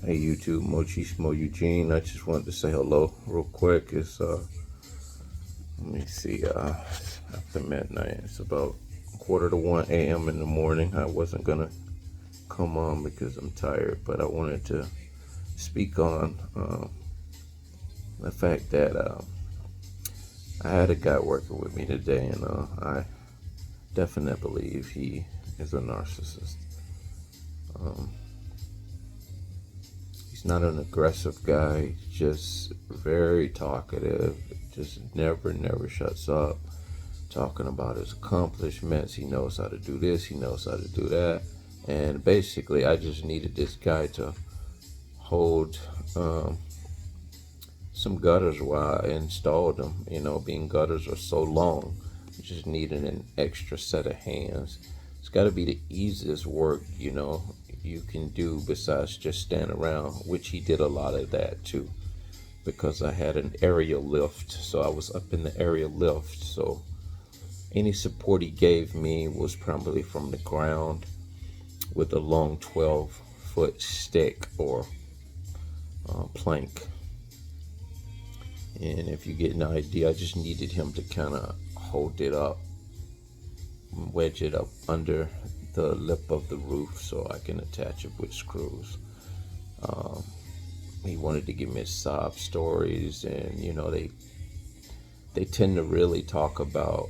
Hey YouTube, Mochismo Eugene. I just wanted to say hello real quick. It's let me see, it's after midnight. It's about 1:45 a.m. in the morning. I wasn't gonna come on because I'm tired, but I wanted to speak on the fact that I had a guy working with me today, and I definitely believe he is a narcissist. Um, He's not an aggressive guy, just very talkative, just never shuts up, talking about his accomplishments. He knows how to do this, he knows how to do that. And basically, I just needed this guy to hold some gutters while I installed them. Being gutters are so long, you just needed an extra set of hands. It's got to be the easiest work, you can do besides just stand around, which he did a lot of that too. Because I had an aerial lift, so I was up in the aerial lift. So any support he gave me was probably from the ground with a long 12-foot stick or plank. And if you get an idea, I just needed him to kind of hold it up, wedge it up under the lip of the roof so I can attach it with screws. He wanted to give me sob stories, and they tend to really talk about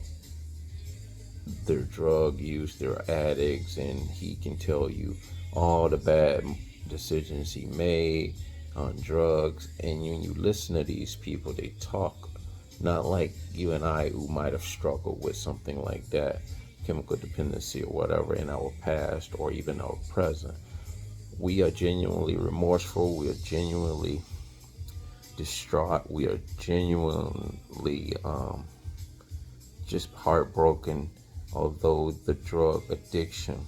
their drug use, their addicts, and he can tell you all the bad decisions he made on drugs. And when you listen to these people, they talk not like you and I, who might have struggled with something like that, chemical dependency or whatever, in our past or even our present. We are genuinely remorseful. We are genuinely distraught. We are genuinely just heartbroken. Although the drug addiction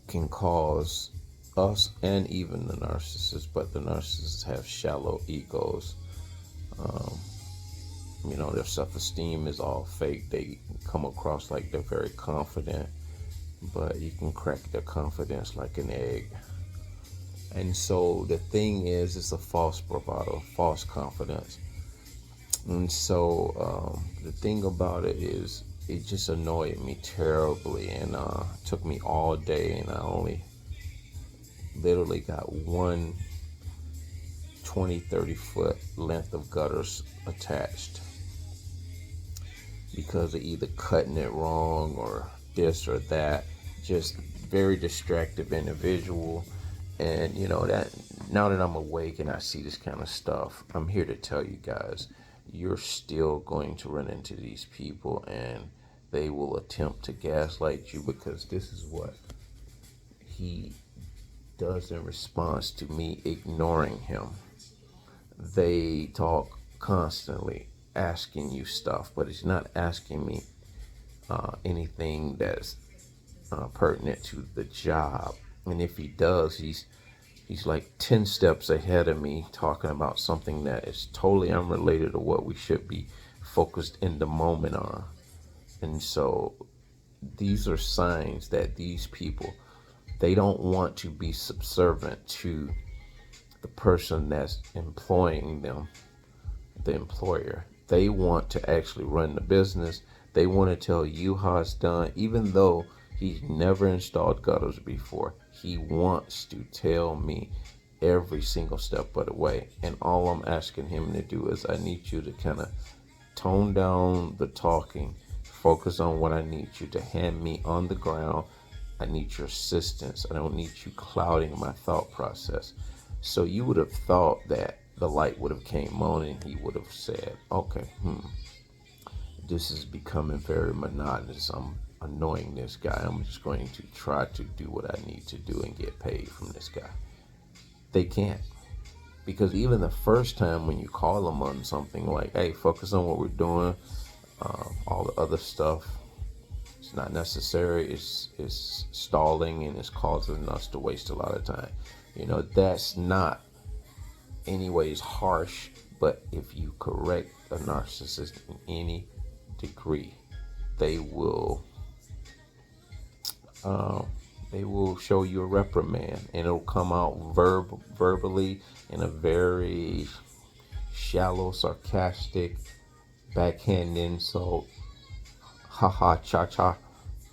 can cause us and even the narcissists, but the narcissists have shallow egos. Their self-esteem is all fake. They come across like they're very confident, but you can crack their confidence like an egg. And so the thing is, it's a false bravado, false confidence. And so the thing about it is, it just annoyed me terribly, and took me all day, and I only literally got one 20-30 foot length of gutters attached because of either cutting it wrong or this or that. Just very distractive individual. And that now that I'm awake and I see this kind of stuff, I'm here to tell you guys, you're still going to run into these people, and they will attempt to gaslight you, because this is what he does in response to me ignoring him. They talk constantly, asking you stuff, but he's not asking me anything that's pertinent to the job. And if he does, he's like 10 steps ahead of me, talking about something that is totally unrelated to what we should be focused in the moment on. And so these are signs that these people, they don't want to be subservient to the person that's employing them, the employer. They want to actually run the business. They want to tell you how it's done, even though he's never installed gutters before. He wants to tell me every single step of the way. And all I'm asking him to do is, I need you to kind of tone down the talking, focus on what I need you to hand me on the ground. I need your assistance. I don't need you clouding my thought process. So you would have thought that the light would have came on and he would have said, okay, this is becoming very monotonous. I'm annoying this guy. I'm just going to try to do what I need to do and get paid from this guy. They can't. Because even the first time when you call them on something like, hey, focus on what we're doing, all the other stuff, it's not necessary. It's stalling, and it's causing us to waste a lot of time. That's not anyways harsh, but if you correct a narcissist in any degree, they will They will show you a reprimand, and it'll come out verbally in a very shallow, sarcastic, backhand insult, haha, cha cha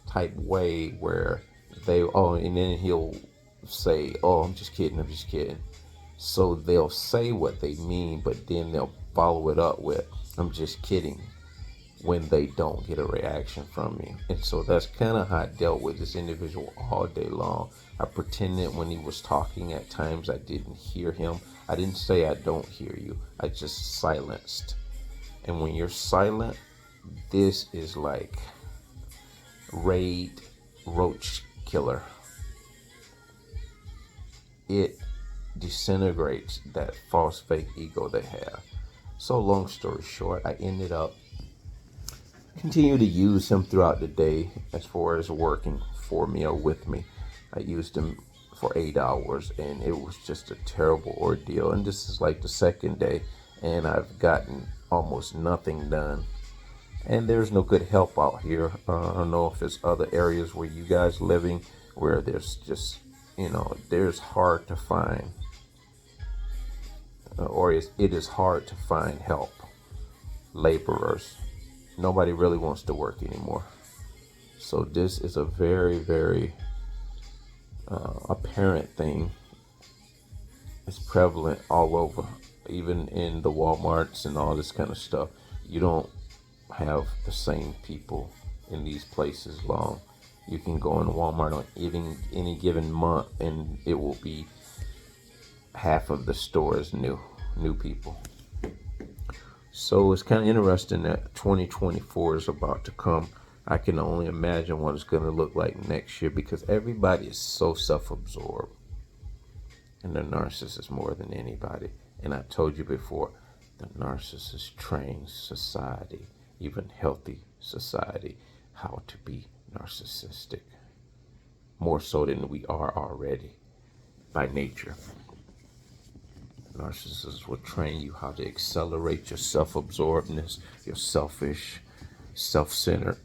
type way, where and then he'll say, oh, I'm just kidding, I'm just kidding. So they'll say what they mean, but then they'll follow it up with, I'm just kidding, when they don't get a reaction from me. And so that's kind of how I dealt with this individual all day long. I pretended when he was talking at times I didn't hear him. I didn't say I don't hear you. I just silenced. And when you're silent, this is like raid roach killer. It disintegrates that false fake ego they have. So long story short, I ended up continue to use him throughout the day as far as working for me or with me. I used him for 8 hours, and it was just a terrible ordeal. And this is like the second day, and I've gotten almost nothing done. And there's no good help out here. I don't know if there's other areas where you guys living where there's just, there's hard to find, or it is hard to find help, laborers. Nobody really wants to work anymore. So this is a very, very apparent thing. It's prevalent all over, even in the Walmarts and all this kind of stuff. You don't have the same people in these places long. You can go in Walmart on any given month, and it will be half of the store is new people. So it's kind of interesting that 2024 is about to come. I can only imagine what it's going to look like next year, because everybody is so self-absorbed, and the narcissist more than anybody. And I told you before, the narcissist trains society, even healthy society, how to be narcissistic, more so than we are already by nature. Narcissists will train you how to accelerate your self-absorbedness, your selfish, self-centered,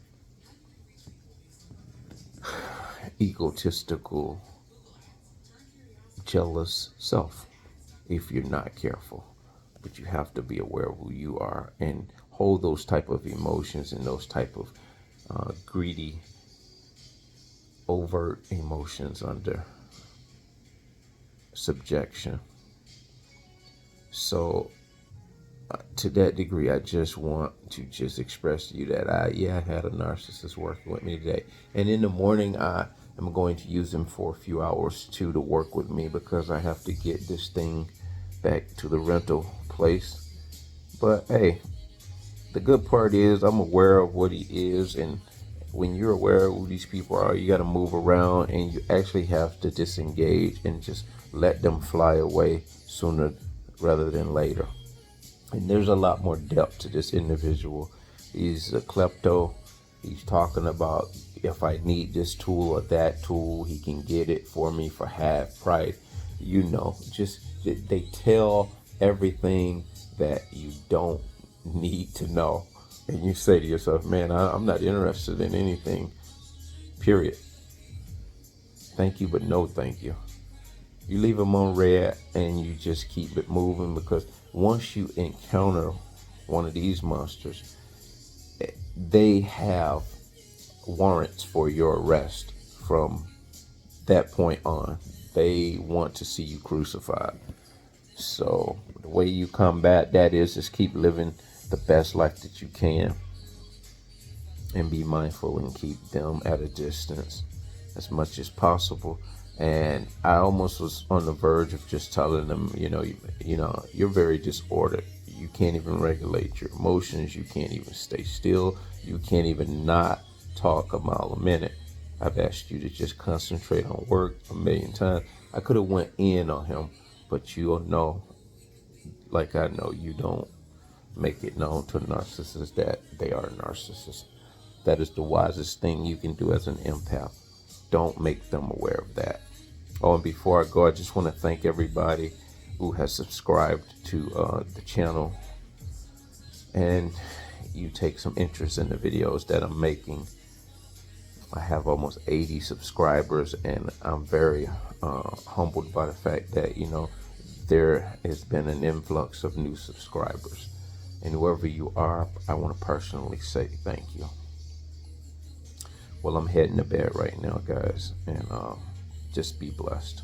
egotistical, jealous self if you're not careful. But you have to be aware of who you are and hold those type of emotions and those type of greedy, overt emotions under subjection. So to that degree, I just want to just express to you that I had a narcissist working with me today. And in the morning, I am going to use him for a few hours too to work with me, because I have to get this thing back to the rental place. But hey, the good part is I'm aware of what he is, and when you're aware of who these people are, you got to move around, and you actually have to disengage and just let them fly away sooner rather than later. And there's a lot more depth to this individual. He's a klepto. He's talking about, if I need this tool or that tool, he can get it for me for half price. Just they tell everything that you don't need to know. And you say to yourself, man, I'm not interested in anything, period. Thank you, but no thank you. You leave them on red and you just keep it moving, because once you encounter one of these monsters, they have warrants for your arrest from that point on. They want to see you crucified. So the way you combat that is just keep living the best life that you can, and be mindful and keep them at a distance as much as possible. And I almost was on the verge of just telling them, you're very disordered. You can't even regulate your emotions. You can't even stay still. You can't even not talk a mile a minute. I've asked you to just concentrate on work a million times. I could have went in on him, but you'll know, like I know, you don't make it known to narcissists that they are a narcissist. That is the wisest thing you can do as an empath. Don't make them aware of that. Oh, and before I go, I just want to thank everybody who has subscribed to the channel, and you take some interest in the videos that I'm making. I have almost 80 subscribers, and I'm very humbled by the fact that, there has been an influx of new subscribers. And whoever you are, I want to personally say thank you. Well, I'm heading to bed right now, guys, and just be blessed.